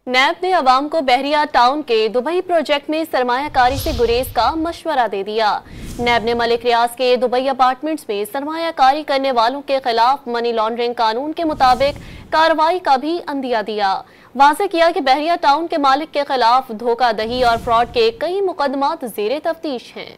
NAB نے عوام کو بحریہ ٹاؤن کے دبئی پروجیکٹ میں سرمایہ کاری سے گریز کا مشورہ دے دیا۔ نیب نے ملک ریاض کے دبئی اپارٹمنٹس میں سرمایہ کاری کرنے والوں کے خلاف منی لانڈرنگ قانون کے مطابق کارروائی کا بھی عندیہ دیا۔ واضح کیا کہ بحریہ ٹاؤن کے مالک کے خلاف دھوکہ دہی اور فراڈ کے کئی مقدمات زیر تفتیش ہیں۔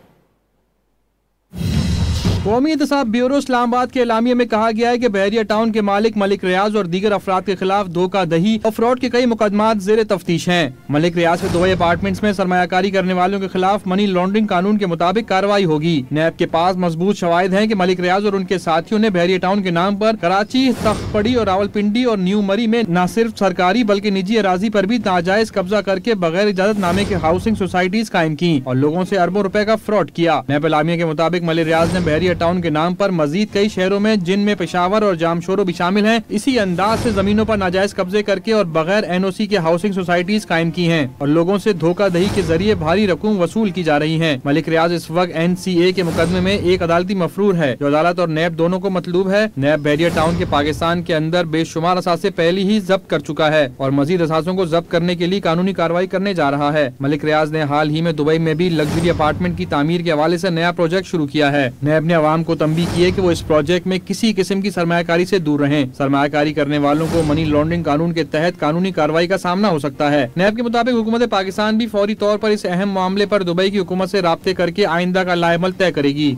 قومی احتساب بیورو اسلام آباد کے اعلامیے میں کہا گیا ہے کہ بحریہ ٹاؤن کے مالک ملک ریاض اور دیگر افراد کے خلاف دھوکہ دہی اور فراڈ کے کئی مقدمات زیر تفتیش ہیں۔ ملک ریاض کے دبئی اپارٹمنٹس میں سرمایہ کاری کرنے والوں کے خلاف منی لانڈرنگ قانون کے مطابق کارروائی ہوگی۔ نیب کے پاس مضبوط شواہد ہیں کہ ملک ریاض اور ان کے ساتھیوں نے بحریہ ٹاؤن کے نام پر کراچی، تخت پڑی اور راولپنڈی اور نیو مری میں نہ صرف سرکاری بلکہ نجی اراضی پر بھی ناجائز قبضہ کر کے بغیر اجازت نامے کے ہاؤسنگ سوسائٹیز قائم کی اور لوگوں سے اربوں روپے کا فراڈ کیا۔ نیب اعلامیے کے مطابق ملک ریاض نے بحریہ ٹاؤن کے نام پر مزید کئی شہروں میں جن میں پشاور اور جامشورو بھی شامل ہیں اسی انداز سے زمینوں پر ناجائز قبضے کر کے اور بغیر NOC کے ہاؤسنگ سوسائٹیز قائم کی ہیں اور لوگوں سے دھوکہ دہی کے ذریعے بھاری رقوم وصول کی جا رہی ہیں۔ ملک ریاض اس وقت NCA کے مقدمے میں ایک عدالتی مفرور ہے جو عدالت اور نیب دونوں کو مطلوب ہے۔ نیب بحریہ ٹاؤن کے پاکستان کے اندر بے شمار اثاثے پہلے ہی ضبط کر چکا ہے اور مزید اثاثوں کو ضبط کرنے کے لیے قانونی کارروائی کرنے جا رہا ہے۔ ملک ریاض نے حال ہی میں دبئی میں بھی لگژری اپارٹمنٹ کی تعمیر کے حوالے سے نیا پروجیکٹ شروع کیا ہے۔ نیب نے عوام کو تنبیہ کی ہے کہ وہ اس پروجیکٹ میں کسی قسم کی سرمایہ کاری سے دور رہیں۔ سرمایہ کاری کرنے والوں کو منی لانڈرنگ قانون کے تحت قانونی کارروائی کا سامنا ہو سکتا ہے۔ نیب کے مطابق حکومت پاکستان بھی فوری طور پر اس اہم معاملے پر دبئی کی حکومت سے رابطے کر کے آئندہ کا لائحہ عمل طے کرے گی۔